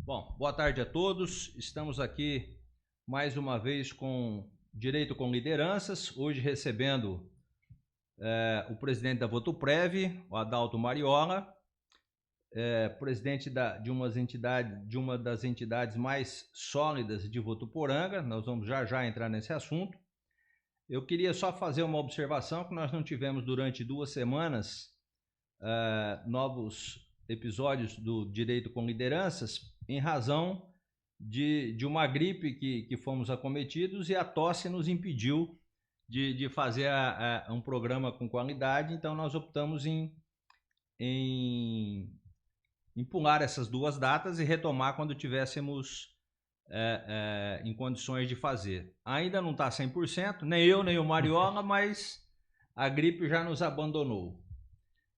Bom, boa tarde a todos. Estamos aqui mais uma vez com Direito com Lideranças, hoje recebendo o presidente da Votoprev, o Adalto Mariola, presidente de uma das entidades mais sólidas de Votuporanga. Nós vamos já entrar nesse assunto. Eu queria só fazer uma observação que nós não tivemos durante 2 semanas novos episódios do Direito com Lideranças em razão de uma gripe que fomos acometidos, e a tosse nos impediu de fazer um programa com qualidade. Então nós optamos em pular essas 2 datas e retomar quando tivéssemos em condições de fazer. Ainda não está 100%, nem eu nem o Mariola, mas a gripe já nos abandonou.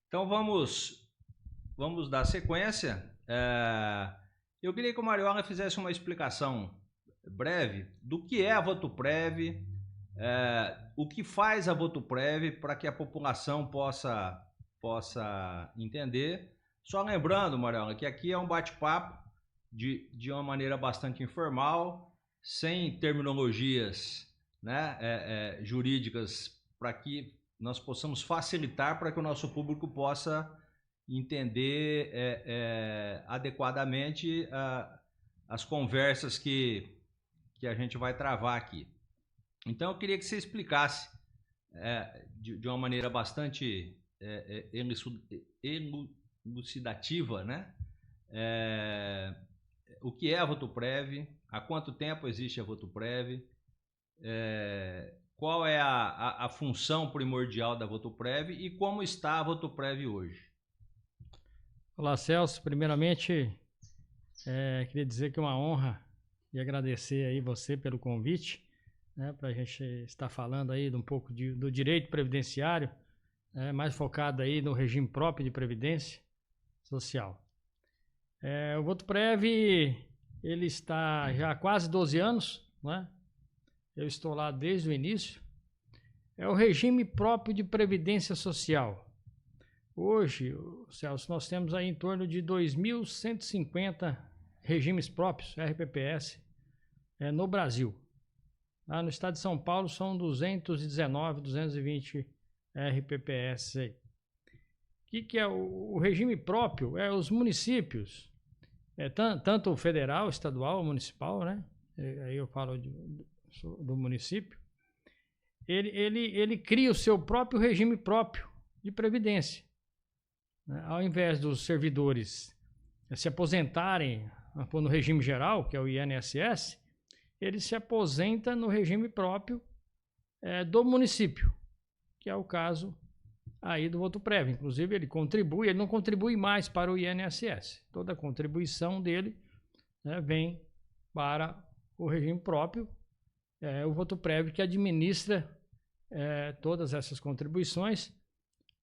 Então vamos dar sequência. Eu queria que o Mariola fizesse uma explicação breve do que é a Votoprev, o que faz a Votoprev, para que a população possa entender. Só lembrando, Mariola, que aqui é um bate-papo de uma maneira bastante informal, sem terminologias, né, jurídicas, para que nós possamos facilitar para que o nosso público possa entender adequadamente as conversas que a gente vai travar aqui. Então eu queria que você explicasse de uma maneira bastante elucidativa, né, o que é a Votoprev, há quanto tempo existe a Votoprev, qual é a função primordial da Votoprev e como está a Votoprev hoje. Olá, Celso. Primeiramente, queria dizer que é uma honra e agradecer aí você pelo convite, né, para a gente estar falando aí um pouco do direito previdenciário, mais focado aí no regime próprio de previdência social. O Votoprev, ele está já há quase 12 anos, né? Eu estou lá desde o início. É o regime próprio de previdência social. Hoje, Celso, nós temos aí em torno de 2.150 regimes próprios, RPPS, no Brasil. Lá no estado de São Paulo são 219, 220 RPPS aí. O que é o regime próprio? Os municípios, tanto o federal, estadual, municipal, né? Aí eu falo do município. Ele cria o seu próprio regime próprio de previdência. Ao invés dos servidores se aposentarem no regime geral, que é o INSS, ele se aposenta no regime próprio do município, que é o caso aí do Votoprev. Inclusive ele não contribui mais para o INSS. Toda a contribuição dele, né, vem para o regime próprio, o Votoprev que administra todas essas contribuições.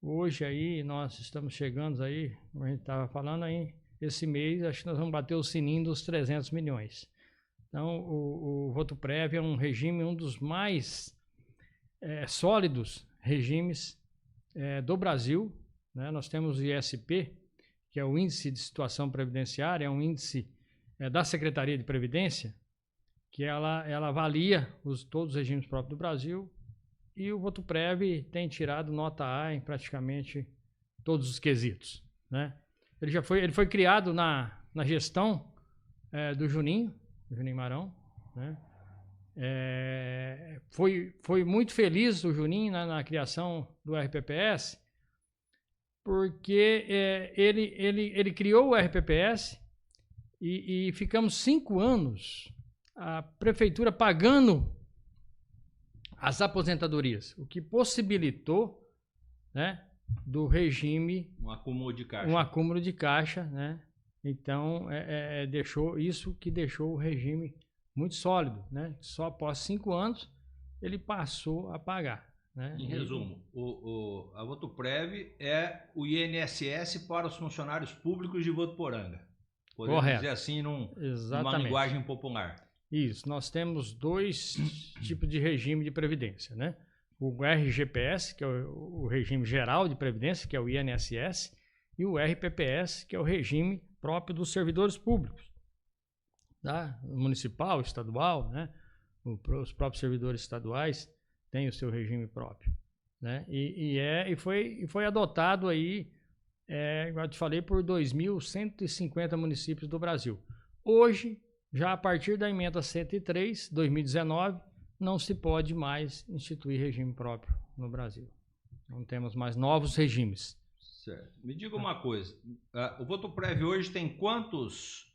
Hoje aí nós estamos chegando aí, como a gente estava falando aí, esse mês acho que nós vamos bater o sininho dos 300 milhões. Então o Votoprev é um regime, um dos mais sólidos regimes do Brasil, né? Nós temos o ISP, que é o Índice de Situação Previdenciária, é um índice da Secretaria de Previdência, que ela avalia todos os regimes próprios do Brasil. E o Votoprev tem tirado nota A em praticamente todos os quesitos, né? Ele foi criado na gestão do Juninho Marão, né? Foi muito feliz o Juninho na criação do RPPS, porque ele criou o RPPS e ficamos 5 anos a prefeitura pagando as aposentadorias, o que possibilitou, né, do regime um acúmulo de caixa, né? Então deixou o regime muito sólido, né? Só após 5 anos ele passou a pagar, né? Em resumo, a Votoprev é o INSS para os funcionários públicos de Votuporanga. Podemos Correto. dizer assim numa linguagem popular. Isso, nós temos 2 tipos de regime de previdência, né? O RGPS, que é o regime geral de previdência, que é o INSS, e o RPPS, que é o regime próprio dos servidores públicos. tá? Municipal, estadual, né? Os próprios servidores estaduais têm o seu regime próprio, né? E foi adotado aí, igual eu te falei, por 2.150 municípios do Brasil. Hoje, já a partir da emenda 103, 2019, não se pode mais instituir regime próprio no Brasil. Não temos mais novos regimes. Certo. Me diga uma coisa, o Votoprev hoje tem quantos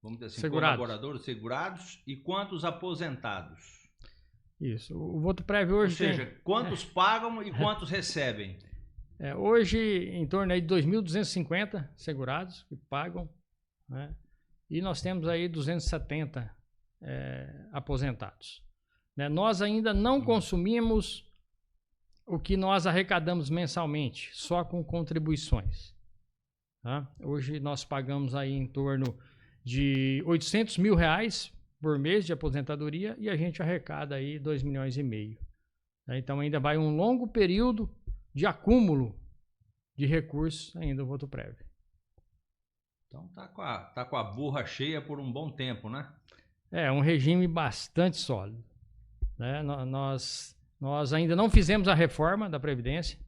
vamos dizer assim, colaboradores segurados e quantos aposentados? Isso, o Votoprev hoje tem... Ou seja, quantos pagam e quantos recebem? Hoje, em torno aí de 2.250 segurados que pagam, né? E nós temos aí 270 aposentados. Né? Nós ainda não consumimos o que nós arrecadamos mensalmente, só com contribuições. Tá? Hoje nós pagamos aí em torno de R$800 mil por mês de aposentadoria e a gente arrecada aí 2,5 milhões. Tá? Então ainda vai um longo período de acúmulo de recursos ainda o Votoprev. Então tá com a burra cheia por um bom tempo, né? É um regime bastante sólido. Né? Nós ainda não fizemos a reforma da Previdência,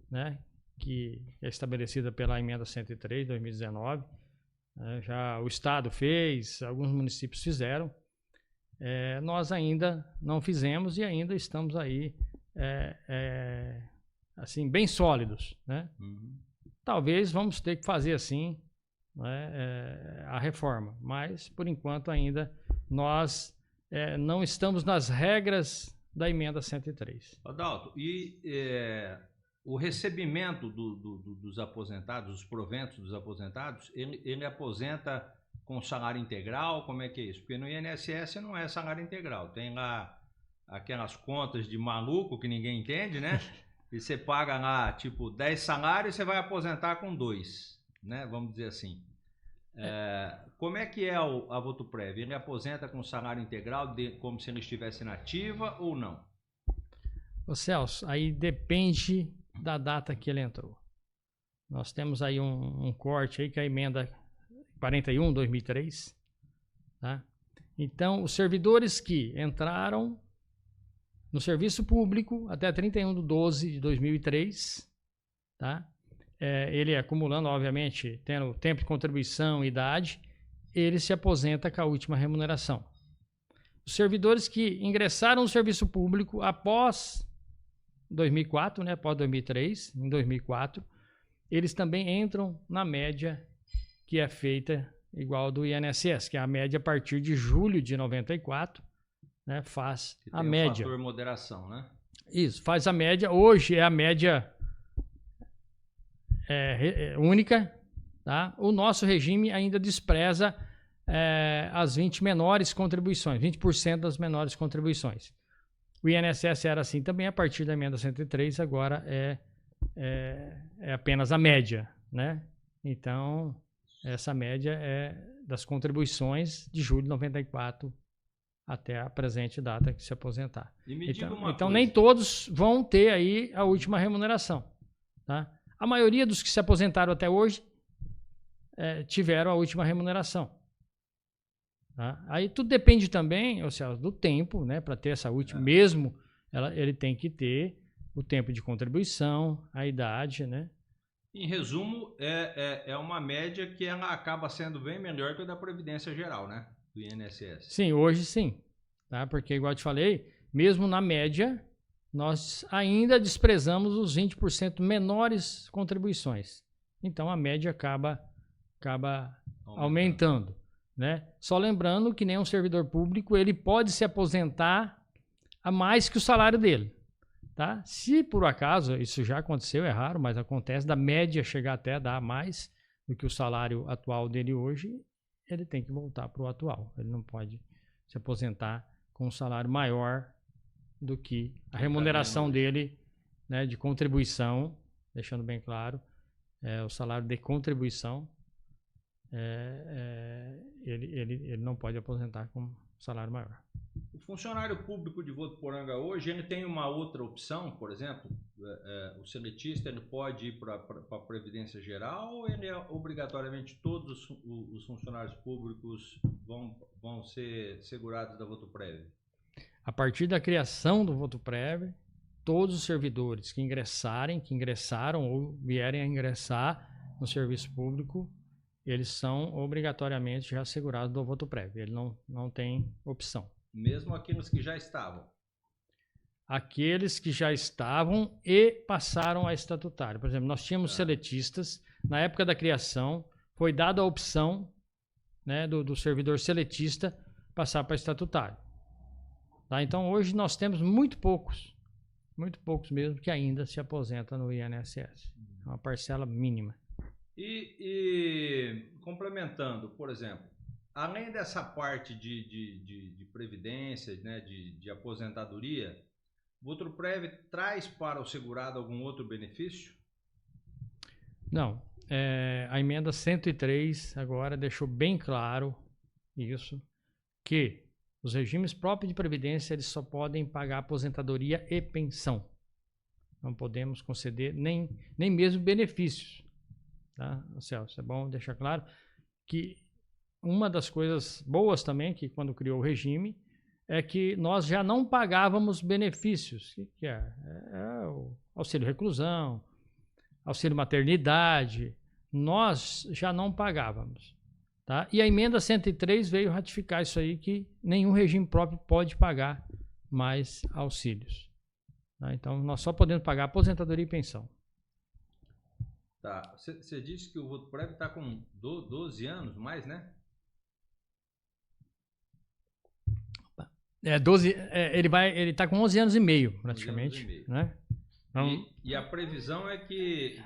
né? Que é estabelecida pela emenda 103, 2019. Já o Estado fez, alguns municípios fizeram. Nós ainda não fizemos e ainda estamos aí assim, bem sólidos. Né? Uhum. Talvez vamos ter que fazer assim, né, a reforma, mas por enquanto ainda nós não estamos nas regras da emenda 103. Adalto, e o recebimento dos aposentados, os proventos dos aposentados, ele aposenta com salário integral? Como é que é isso? Porque no INSS não é salário integral, tem lá aquelas contas de maluco que ninguém entende, né? E você paga lá, tipo, 10 salários, você vai aposentar com 2, né? Vamos dizer assim. Como é que é a Votoprev? Ele aposenta com salário integral, como se ele estivesse na ativa ou não? Ô Celso, aí depende da data que ele entrou. Nós temos aí um corte aí que é a emenda 41, 2003. Tá? Então, os servidores que entraram no serviço público até 31/12/2003, tá? Ele acumulando, obviamente, tendo tempo de contribuição e idade, ele se aposenta com a última remuneração. Os servidores que ingressaram no serviço público após 2004, né, após 2003, em 2004, eles também entram na média que é feita igual do INSS, que é a média a partir de julho de 94, né, faz a média. Fator moderação, né? Isso, faz a média. Hoje é a média única, tá? O nosso regime ainda despreza as 20 menores contribuições, 20% das menores contribuições. O INSS era assim também a partir da emenda 103, agora é apenas a média, né? Então, essa média é das contribuições de julho de 94 até a presente data que se aposentar. Então nem todos vão ter aí a última remuneração, tá? A maioria dos que se aposentaram até hoje tiveram a última remuneração. Tá? Aí tudo depende também, ou seja, do tempo, né? Para ter essa última, mesmo ele tem que ter o tempo de contribuição, a idade, né? Em resumo, é uma média que ela acaba sendo bem melhor que a da Previdência Geral, né? Do INSS. Sim, hoje sim. Tá? Porque, igual eu te falei, mesmo na média, nós ainda desprezamos os 20% menores contribuições. Então, a média acaba aumentando. Né? Só lembrando que nenhum servidor público ele pode se aposentar a mais que o salário dele. Tá? Se por acaso, isso já aconteceu, é raro, mas acontece, da média chegar até a dar mais do que o salário atual dele hoje, ele tem que voltar para o atual. Ele não pode se aposentar com um salário maior do que a remuneração dele, né, de contribuição, deixando bem claro, o salário de contribuição, ele não pode aposentar com salário maior. O funcionário público de Votuporanga hoje, ele tem uma outra opção, por exemplo, o seletista ele pode ir para a Previdência Geral ou ele obrigatoriamente todos os funcionários públicos vão ser segurados da Votuprev? A partir da criação do Votuprev, todos os servidores que ingressaram ou vierem a ingressar no serviço público, eles são obrigatoriamente já assegurados do Votuprev. Ele não tem opção. Mesmo aqueles que já estavam? Aqueles que já estavam e passaram a estatutário. Por exemplo, nós tínhamos seletistas, na época da criação, foi dada a opção, né, do servidor seletista passar para estatutário. Tá? Então, hoje nós temos muito poucos mesmo, que ainda se aposentam no INSS. É uma parcela mínima. E complementando, por exemplo, além dessa parte de previdência, né, de aposentadoria, o Votuprev traz para o segurado algum outro benefício? Não. A emenda 103 agora deixou bem claro isso, que os regimes próprios de previdência eles só podem pagar aposentadoria e pensão. Não podemos conceder nem mesmo benefícios. Tá, Celso? É bom deixar claro que uma das coisas boas também, que quando criou o regime, é que nós já não pagávamos benefícios. O que é? É o auxílio reclusão, auxílio maternidade, nós já não pagávamos. Tá? E a emenda 103 veio ratificar isso aí, que nenhum regime próprio pode pagar mais auxílios. Tá? Então, nós só podemos pagar aposentadoria e pensão. Tá. Você disse que o Votuprev está com 12 anos, mais, né? 12, ele está com 11 anos e meio, praticamente. 11 anos e meio. Né? Então, E a previsão é que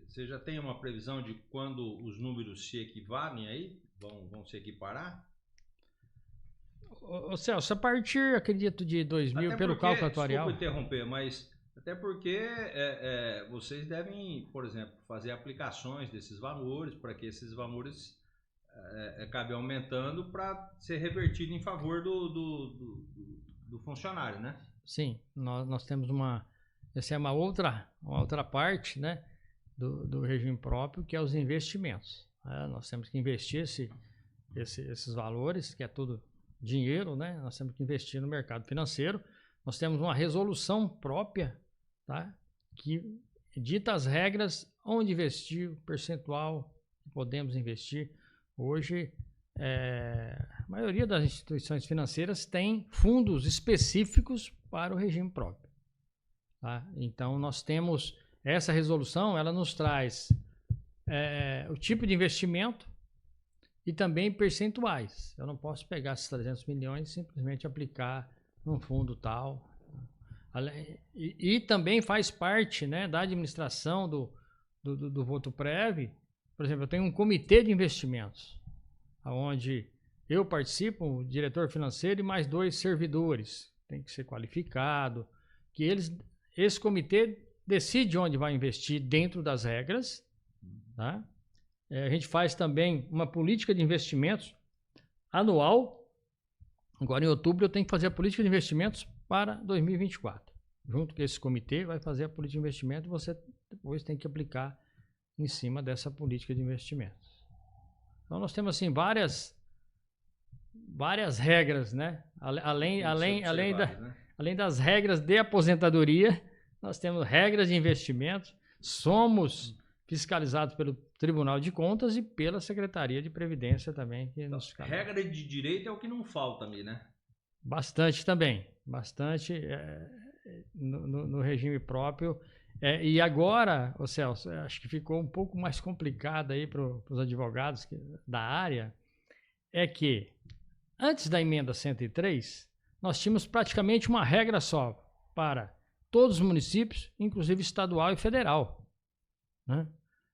você já tem uma previsão de quando os números se equivalem aí? Vão se equiparar? Ô Celso, a partir, acredito, de 2000, pelo cálculo atuarial... Desculpa interromper, mas até porque vocês devem, por exemplo, fazer aplicações desses valores para que esses valores acabem aumentando para ser revertido em favor do funcionário, né? Sim, nós temos essa é uma outra parte, né, do regime próprio, que é os investimentos. Nós temos que investir esses valores, que é tudo dinheiro, né? Nós temos que investir no mercado financeiro. Nós temos uma resolução própria, tá, que dita as regras onde investir, o percentual que podemos investir. Hoje, a maioria das instituições financeiras tem fundos específicos para o regime próprio. Tá? Então, nós temos essa resolução, ela nos traz o tipo de investimento e também percentuais. Eu não posso pegar esses 300 milhões e simplesmente aplicar num fundo tal. E também faz parte, né, da administração do Votuprev. Por exemplo, eu tenho um comitê de investimentos, onde eu participo, o diretor financeiro e mais 2 servidores. Tem que ser qualificado, que esse comitê decide onde vai investir dentro das regras. Tá? A gente faz também uma política de investimentos anual. Agora, em outubro, eu tenho que fazer a política de investimentos para 2024. Junto com esse comitê, vai fazer a política de investimento e você depois tem que aplicar em cima dessa política de investimentos. Então, nós temos assim várias regras, né? Além das regras de aposentadoria, nós temos regras de investimentos, somos fiscalizados pelo Tribunal de Contas e pela Secretaria de Previdência também. Que nos regra de direito é o que não falta ali, né? Bastante também, bastante no regime próprio. E agora, Celso, acho que ficou um pouco mais complicado aí para os advogados da área, é que antes da emenda 103, nós tínhamos praticamente uma regra só para todos os municípios, inclusive estadual e federal. Né?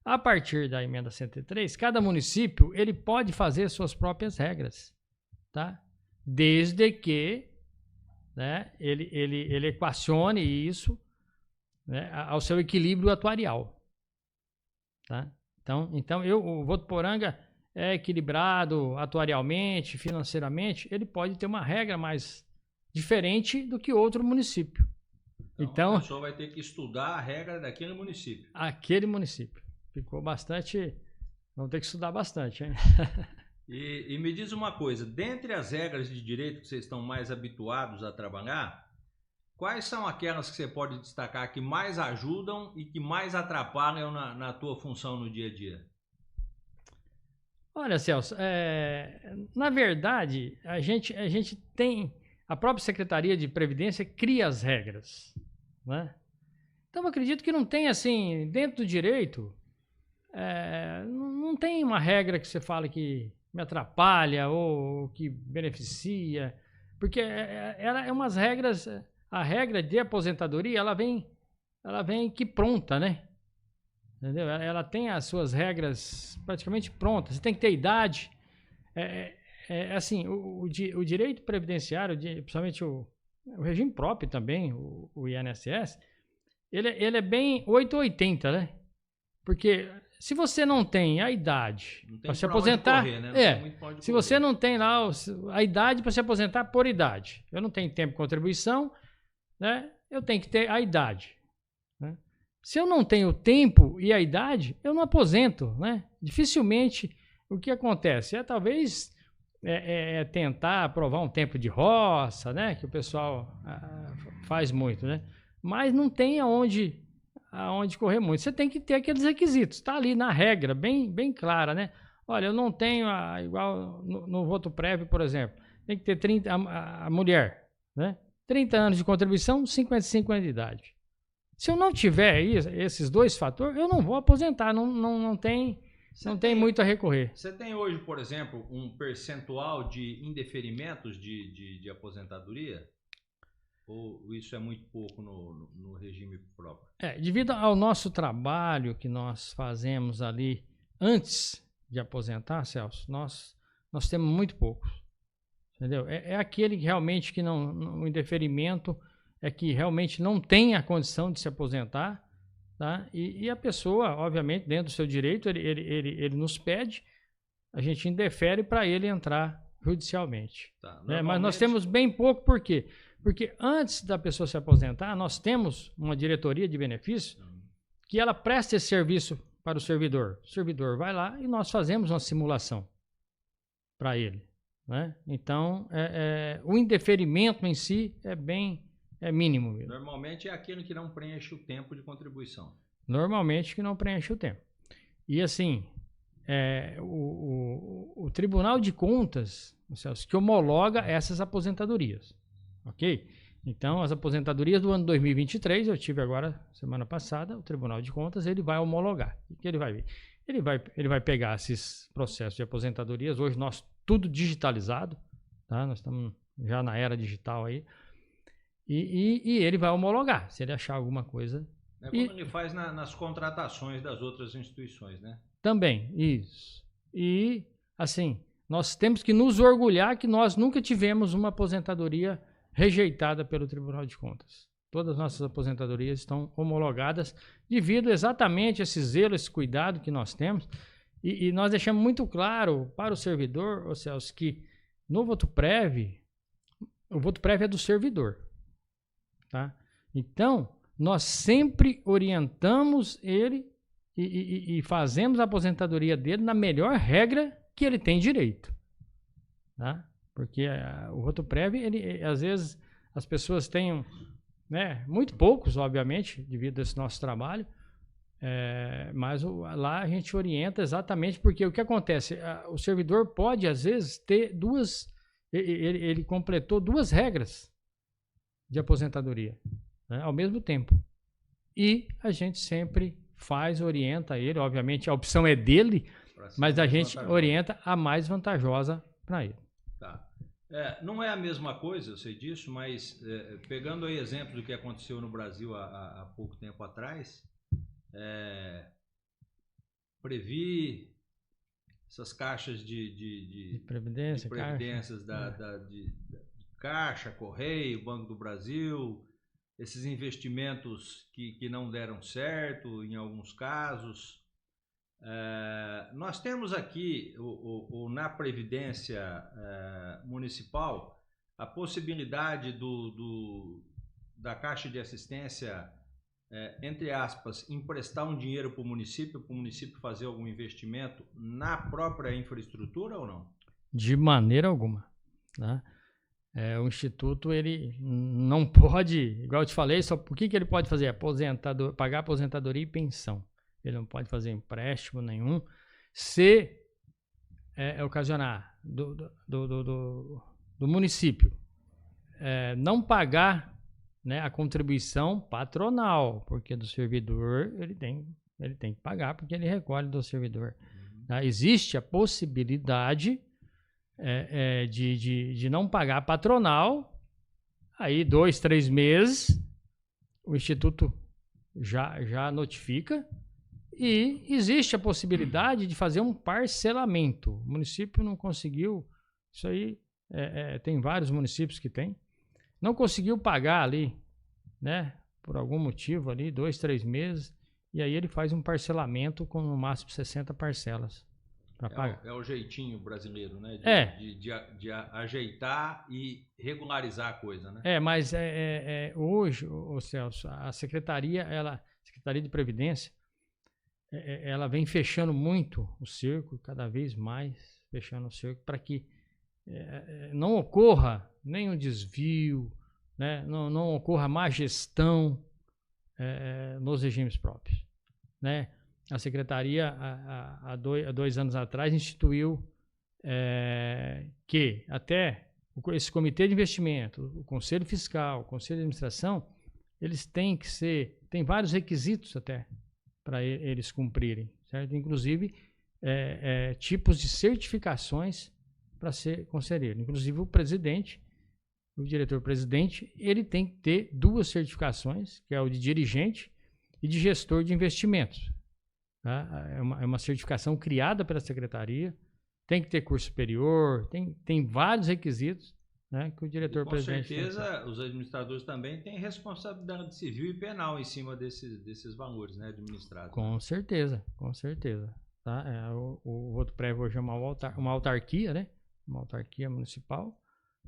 A partir da emenda 103, cada município ele pode fazer suas próprias regras, tá? Desde que, né, ele equacione isso, né, ao seu equilíbrio atuarial. Tá? Então o Votuporanga é equilibrado atuarialmente, financeiramente, ele pode ter uma regra mais diferente do que outro município. Então a pessoa vai ter que estudar a regra daquele município. Aquele município. Ficou bastante... Vamos ter que estudar bastante, hein? E me diz uma coisa, dentre as regras de direito que vocês estão mais habituados a trabalhar, quais são aquelas que você pode destacar que mais ajudam e que mais atrapalham na tua função no dia a dia? Olha, Celso, na verdade, a gente tem... A própria Secretaria de Previdência cria as regras, né? Então, eu acredito que não tem, assim, dentro do direito, não tem uma regra que você fala que me atrapalha ou que beneficia, porque ela é umas regras... A regra de aposentadoria, ela vem que pronta, né? Entendeu? Ela tem as suas regras praticamente prontas. Você tem que ter idade. Assim, o direito previdenciário, principalmente o regime próprio também, o INSS, ele é bem 880, né? Porque se você não tem a idade para se aposentar, correr, né? Se você não tem lá a idade para se aposentar por idade, eu não tenho tempo de contribuição, né? Eu tenho que ter a idade, né? Se eu não tenho o tempo e a idade, eu não aposento, né? Dificilmente o que acontece talvez tentar aprovar um tempo de roça, né? Que o pessoal faz muito, né? Mas não tem aonde correr muito. Você tem que ter aqueles requisitos. Está ali na regra, bem clara, né? Olha, eu não tenho, igual no voto prévio, por exemplo, tem que ter 30, a mulher, né? 30 anos de contribuição, 55 anos de idade. Se eu não tiver esses dois fatores, eu não vou aposentar, não tem muito a recorrer. Você tem hoje, por exemplo, um percentual de indeferimentos de aposentadoria? Ou isso é muito pouco no regime próprio? Devido ao nosso trabalho que nós fazemos ali antes de aposentar, Celso, nós temos muito poucos. Entendeu? Aquele que realmente que o indeferimento é que realmente não tem a condição de se aposentar, tá? E a pessoa, obviamente, dentro do seu direito, ele nos pede, a gente indefere para ele entrar judicialmente. Tá, normalmente... Mas nós temos bem pouco, por quê? Porque antes da pessoa se aposentar, nós temos uma diretoria de benefícios que ela presta esse serviço para o servidor. O servidor vai lá e nós fazemos uma simulação para ele, né? Então, o indeferimento em si é mínimo. Normalmente é aquele que não preenche o tempo de contribuição. Normalmente que não preenche o tempo. E assim, o Tribunal de Contas, Celso, que homologa essas aposentadorias, ok? Então, as aposentadorias do ano 2023, eu tive agora, semana passada, o Tribunal de Contas, ele vai homologar. O que ele vai ver? Ele vai pegar esses processos de aposentadorias, hoje nós tudo digitalizado, tá? Nós estamos já na era digital aí, e ele vai homologar, se ele achar alguma coisa. Como ele faz nas contratações das outras instituições, né? Também, isso. E, assim, nós temos que nos orgulhar que nós nunca tivemos uma aposentadoria rejeitada pelo Tribunal de Contas. Todas as nossas aposentadorias estão homologadas devido exatamente a esse zelo, esse cuidado que nós temos. E nós deixamos muito claro para o servidor, Celso, que no voto prévio, o voto prévio é do servidor, tá? Então, nós sempre orientamos ele e fazemos a aposentadoria dele na melhor regra que ele tem direito, tá? Porque o voto prévio, às vezes, as pessoas têm, né, muito poucos, obviamente, devido a esse nosso trabalho, mas lá a gente orienta exatamente porque o que acontece, o servidor pode, às vezes, ter ele completou 2 regras de aposentadoria, né, ao mesmo tempo. E a gente sempre orienta ele, obviamente a opção é dele, mas a gente orienta a mais vantajosa para ele. Tá. Não é a mesma coisa, eu sei disso, mas pegando aí exemplo do que aconteceu no Brasil há pouco tempo atrás, Previ, essas caixas de previdências de Caixa, Correio, Banco do Brasil, esses investimentos que não deram certo em alguns casos. Nós temos aqui, na Previdência Municipal, a possibilidade da Caixa de Assistência, entre aspas, emprestar um dinheiro para o município fazer algum investimento na própria infraestrutura ou não? De maneira alguma, né? O Instituto, ele não pode, igual eu te falei, só o que ele pode fazer? Pagar aposentadoria e pensão. Ele não pode fazer empréstimo nenhum. Se ocasionar do município não pagar, né, a contribuição patronal, porque do servidor ele tem que pagar, porque ele recolhe do servidor. Tá? Existe a possibilidade de não pagar patronal, aí 2, 3 meses, o Instituto já notifica, e existe a possibilidade de fazer um parcelamento. O município não conseguiu, isso aí tem vários municípios que tem, não conseguiu pagar ali, né, por algum motivo ali, 2, 3 meses, e aí ele faz um parcelamento com no máximo 60 parcelas para pagar. É o jeitinho brasileiro, né? De ajeitar e regularizar a coisa, né? Mas hoje, Celso, a Secretaria de Previdência, ela vem fechando muito o cerco, cada vez mais fechando o cerco, para que não ocorra nenhum desvio, né? Não ocorra má gestão nos regimes próprios, né? A Secretaria, há 2 anos atrás, instituiu que até esse Comitê de Investimento, o Conselho Fiscal, o Conselho de Administração, eles tem vários requisitos até para eles cumprirem, certo? Inclusive tipos de certificações para ser concedido. Inclusive o diretor-presidente, ele tem que ter 2 certificações, que é o de dirigente e de gestor de investimentos. Tá? É uma certificação criada pela Secretaria, tem que ter curso superior, tem vários requisitos, né, que o diretor-presidente... Com certeza, os administradores também têm responsabilidade civil e penal em cima desses valores, né, administrados. Com certeza, com certeza. Tá? O voto prévio hoje é uma autarquia, né? Uma autarquia municipal,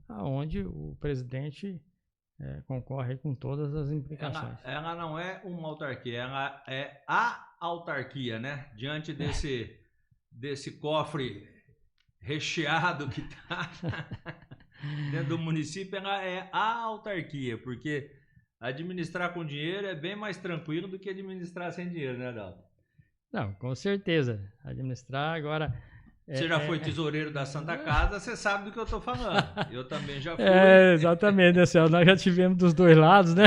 onde o presidente concorre com todas as implicações. Ela não é uma autarquia, ela é a autarquia, né? Diante desse cofre recheado que está dentro do município, ela é a autarquia, porque administrar com dinheiro é bem mais tranquilo do que administrar sem dinheiro, né, Adalto? Não, com certeza. Administrar agora... Você já foi tesoureiro da Santa Casa, você sabe do que eu estou falando. Eu também já fui. Exatamente, né, Celso? Nós já tivemos dos 2 lados, né?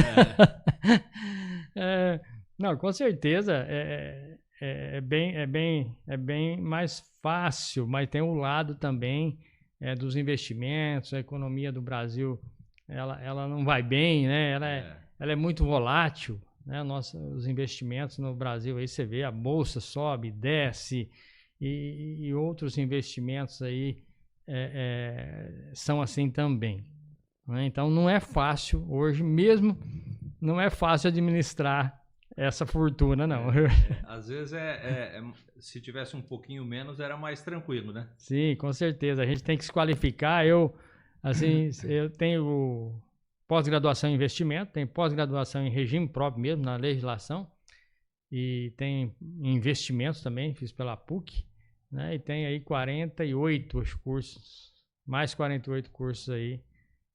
Não, com certeza é bem mais fácil, mas tem um lado também dos investimentos. A economia do Brasil, ela não vai bem, né? Ela é muito volátil, né? Os investimentos no Brasil, aí você vê, a bolsa sobe, desce, e outros investimentos aí são assim também, né? Então não é fácil hoje mesmo, não é fácil administrar essa fortuna, não. Às vezes se tivesse um pouquinho menos era mais tranquilo, né? Sim, com certeza. A gente tem que se qualificar. Eu tenho pós-graduação em investimento, tenho pós-graduação em regime próprio mesmo, na legislação, e tem investimentos também, fiz pela PUC, né? E tem aí 48 cursos, mais 48 cursos aí.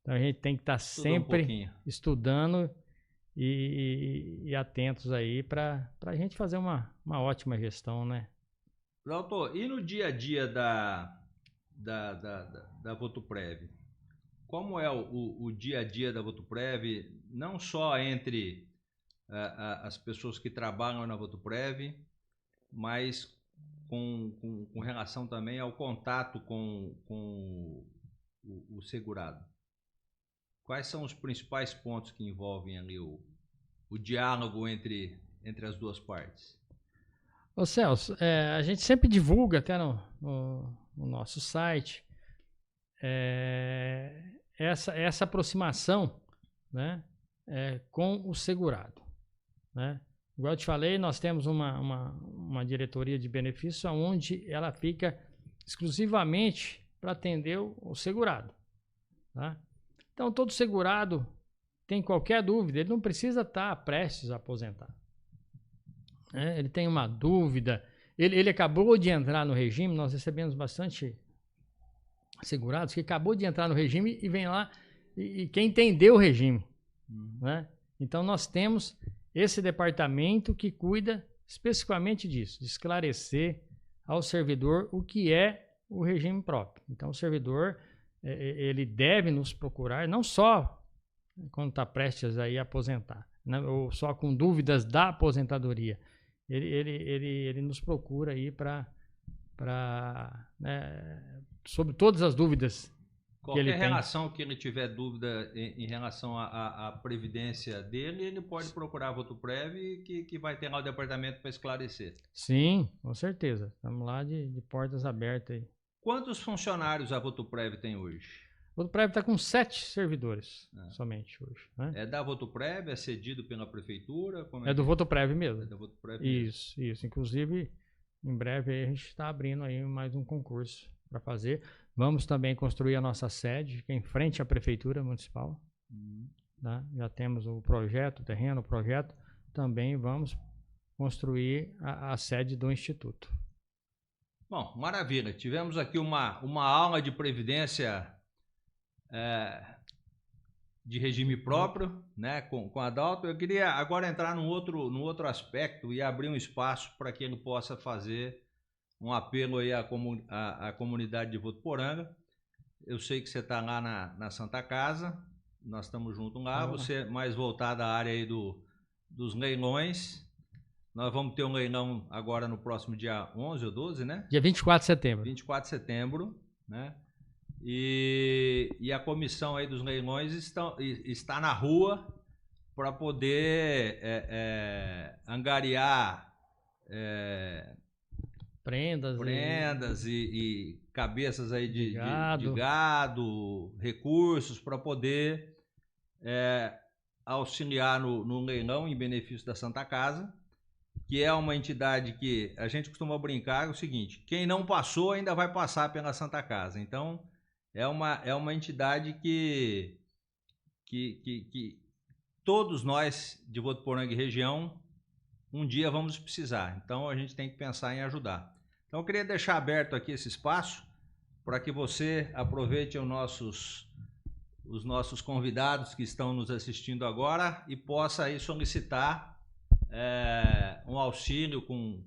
Então a gente tem que estar sempre estudando e atentos aí para a gente fazer uma ótima gestão, né? Doutor, e no dia a dia da Votoprev? Como é o dia a dia da Votoprev, não só entre as pessoas que trabalham na Votoprev, mas com relação também ao contato com o segurado? Quais são os principais pontos que envolvem ali o diálogo entre as duas partes? Ô Celso, a gente sempre divulga até no nosso site essa aproximação, né, com o segurado, né? igual eu te falei, nós temos uma diretoria de benefícios onde ela fica exclusivamente para atender o segurado. Tá? Então, todo segurado tem qualquer dúvida, ele não precisa estar prestes a aposentar. Ele tem uma dúvida, ele acabou de entrar no regime, nós recebemos bastante segurados que acabou de entrar no regime e vem lá e quer entender o regime. Né? Então, nós temos esse departamento que cuida especificamente disso, de esclarecer ao servidor o que é o regime próprio. Então, o servidor ele deve nos procurar, não só quando está prestes a aposentar, né, ou só com dúvidas da aposentadoria. Ele nos procura aí sobre todas as dúvidas. Qualquer relação que ele tiver dúvida em relação à previdência dele, ele pode procurar a Votoprev que vai ter lá o departamento para esclarecer. Sim, com certeza. Estamos lá de portas abertas aí. Quantos funcionários a Votoprev tem hoje? A Votoprev está com 7 servidores somente hoje. Né? É da Votoprev? É cedido pela prefeitura? É do Votoprev mesmo. É da Votoprev mesmo. Isso. Inclusive, em breve aí a gente está abrindo aí mais um concurso para fazer. Vamos também construir a nossa sede, que é em frente à prefeitura municipal. Tá? Já temos o projeto, o terreno, o projeto. Também vamos construir a sede do Instituto. Bom, maravilha. Tivemos aqui uma aula de previdência de regime próprio, né, com Adalto. Eu queria agora entrar num outro aspecto e abrir um espaço para que ele possa fazer um apelo aí à comunidade de Votuporanga. Eu sei que você está lá na Santa Casa, nós estamos juntos lá, você é mais voltado à área aí dos leilões. Nós vamos ter um leilão agora no próximo dia 11 ou 12, né? Dia 24 de setembro. 24 de setembro, né? E a comissão aí dos leilões está na rua para poder angariar prendas e cabeças aí de gado, recursos para poder auxiliar no leilão em benefício da Santa Casa, que é uma entidade que a gente costuma brincar, é o seguinte: quem não passou ainda vai passar pela Santa Casa. Então, é uma entidade que todos nós de Votuporanga e região um dia vamos precisar. Então, a gente tem que pensar em ajudar. Então, eu queria deixar aberto aqui esse espaço para que você aproveite os nossos convidados que estão nos assistindo agora e possa aí solicitar um auxílio com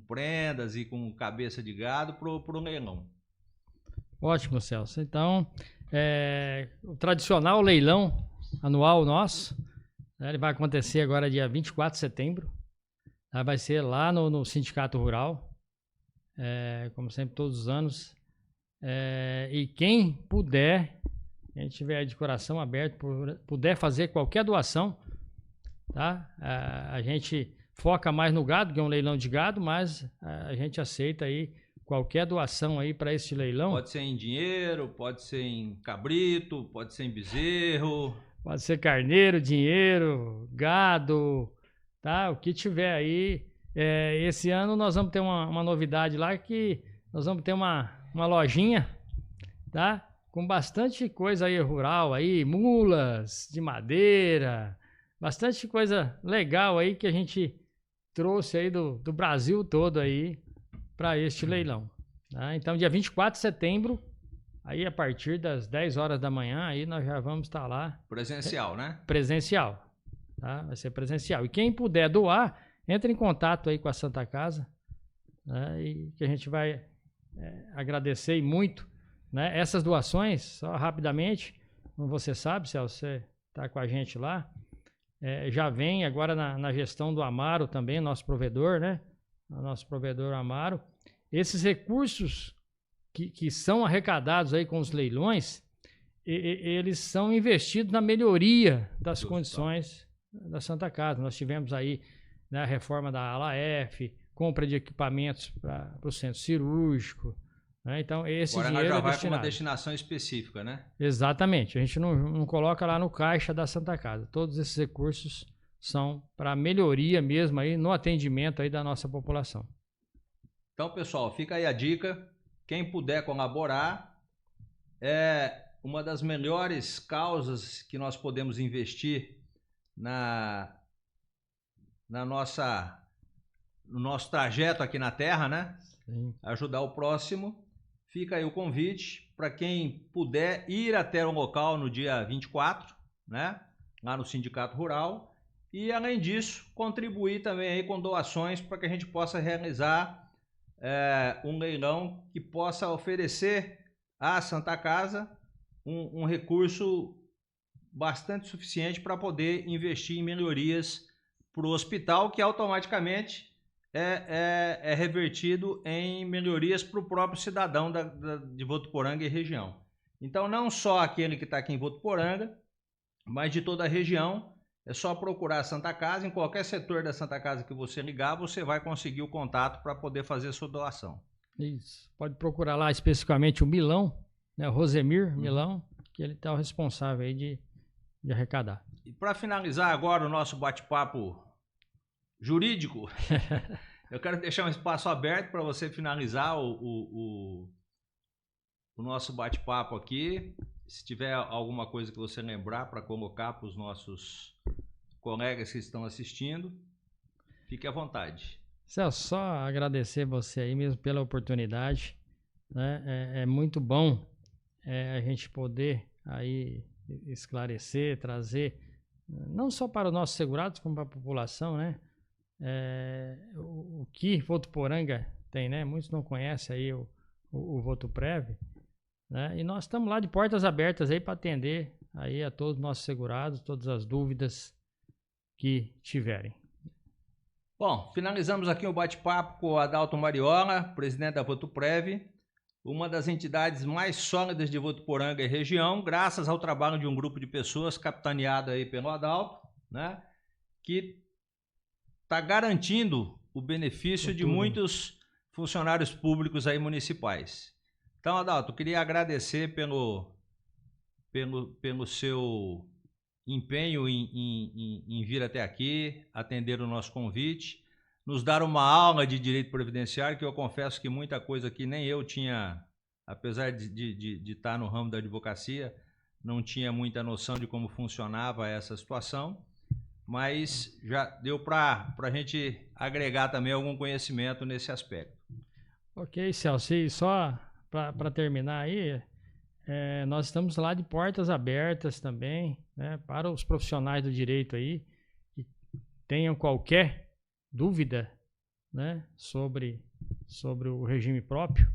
prendas e com cabeça de gado para o leilão. Ótimo, Celso. Então, o tradicional leilão anual nosso, né, ele vai acontecer agora dia 24 de setembro. Tá? Vai ser lá no Sindicato Rural, como sempre, todos os anos. E quem puder, quem tiver de coração aberto, puder fazer qualquer doação, tá? A gente foca mais no gado, que é um leilão de gado, mas a gente aceita aí qualquer doação aí para esse leilão. Pode ser em dinheiro, pode ser em cabrito, pode ser em bezerro. Pode ser carneiro, dinheiro, gado, tá? O que tiver aí. Esse ano nós vamos ter uma novidade lá, que nós vamos ter uma lojinha, tá? Com bastante coisa aí rural aí, mulas de madeira, bastante coisa legal aí que a gente trouxe aí do Brasil todo aí para este leilão. Tá? Então, dia 24 de setembro, aí a partir das 10 horas da manhã, aí nós já vamos estar lá. Presencial, né? Presencial. Tá? Vai ser presencial. E quem puder doar, entre em contato aí com a Santa Casa, né? E que a gente vai agradecer e muito. Né? Essas doações, só rapidamente, como você sabe, Celso, você está com a gente lá, já vem agora na gestão do Amaro também, nosso provedor, né? O nosso provedor Amaro. Esses recursos que são arrecadados aí com os leilões, eles são investidos na melhoria das condições da Santa Casa. Nós tivemos aí, né, a reforma da ala F, compra de equipamentos para o centro cirúrgico. Né? Então, esse agora dinheiro já vai com uma destinação específica, né? Exatamente. A gente não coloca lá no caixa da Santa Casa. Todos esses recursos são para melhoria mesmo aí no atendimento aí da nossa população. Então, pessoal, fica aí a dica. Quem puder colaborar, é uma das melhores causas que nós podemos investir no nosso trajeto aqui na Terra, né? Sim. Ajudar o próximo. Fica aí o convite para quem puder ir até o local no dia 24, né? Lá no Sindicato Rural. E, além disso, contribuir também aí com doações para que a gente possa realizar um leilão que possa oferecer à Santa Casa um recurso bastante suficiente para poder investir em melhorias para o hospital, que automaticamente é revertido em melhorias para o próprio cidadão de Votuporanga e região. Então, não só aquele que está aqui em Votuporanga, mas de toda a região. É só procurar a Santa Casa. Em qualquer setor da Santa Casa que você ligar, você vai conseguir o contato para poder fazer a sua doação. Isso. Pode procurar lá especificamente o Milão, né? O Rosemir Milão, que ele está o responsável aí de arrecadar. E para finalizar agora o nosso bate-papo jurídico, eu quero deixar um espaço aberto para você finalizar o nosso bate-papo aqui. Se tiver alguma coisa que você lembrar para colocar para os nossos colegas que estão assistindo, fique à vontade. Celso, só agradecer você aí mesmo pela oportunidade, né? É muito bom a gente poder aí esclarecer, trazer, não só para os nossos segurados, como para a população, né? O que Votuporanga tem, né? Muitos não conhecem aí o Votuprev, né? E nós estamos lá de portas abertas aí para atender aí a todos os nossos segurados, todas as dúvidas que tiverem. Bom, finalizamos aqui o bate-papo com o Adalto Mariola, presidente da Votuprev, uma das entidades mais sólidas de Votuporanga e região, graças ao trabalho de um grupo de pessoas capitaneado aí pelo Adalto, né, que está garantindo o benefício de muitos funcionários públicos aí municipais. Então, Adalto, queria agradecer pelo seu empenho em vir até aqui, atender o nosso convite, nos dar uma aula de direito previdenciário, que eu confesso que muita coisa aqui nem eu tinha, apesar de estar no ramo da advocacia, não tinha muita noção de como funcionava essa situação, mas já deu para a gente agregar também algum conhecimento nesse aspecto. Ok, Celso, e só para terminar aí, nós estamos lá de portas abertas também, né, para os profissionais do direito aí que tenham qualquer dúvida, né, sobre o regime próprio,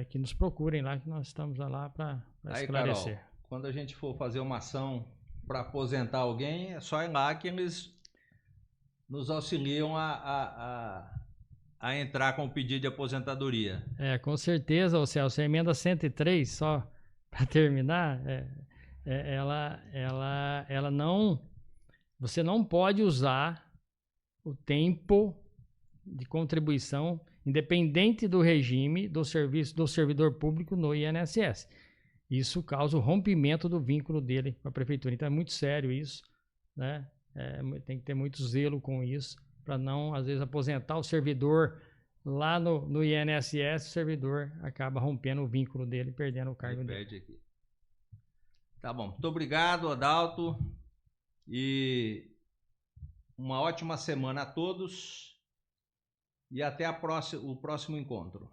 que nos procurem lá, que nós estamos lá para esclarecer. Carol, quando a gente for fazer uma ação para aposentar alguém, é só ir lá que eles nos auxiliam a entrar com o pedido de aposentadoria. Com certeza, Celso, a emenda 103, só para terminar, ela não, você não pode usar o tempo de contribuição independente do regime do serviço do servidor público no INSS. Isso causa o rompimento do vínculo dele com a prefeitura. Então é muito sério isso, né? Tem que ter muito zelo com isso, para não, às vezes, aposentar o servidor lá no INSS, o servidor acaba rompendo o vínculo dele, perdendo o cargo dele. Aqui. Tá bom. Muito obrigado, Adalto. E uma ótima semana a todos. E até o próximo encontro.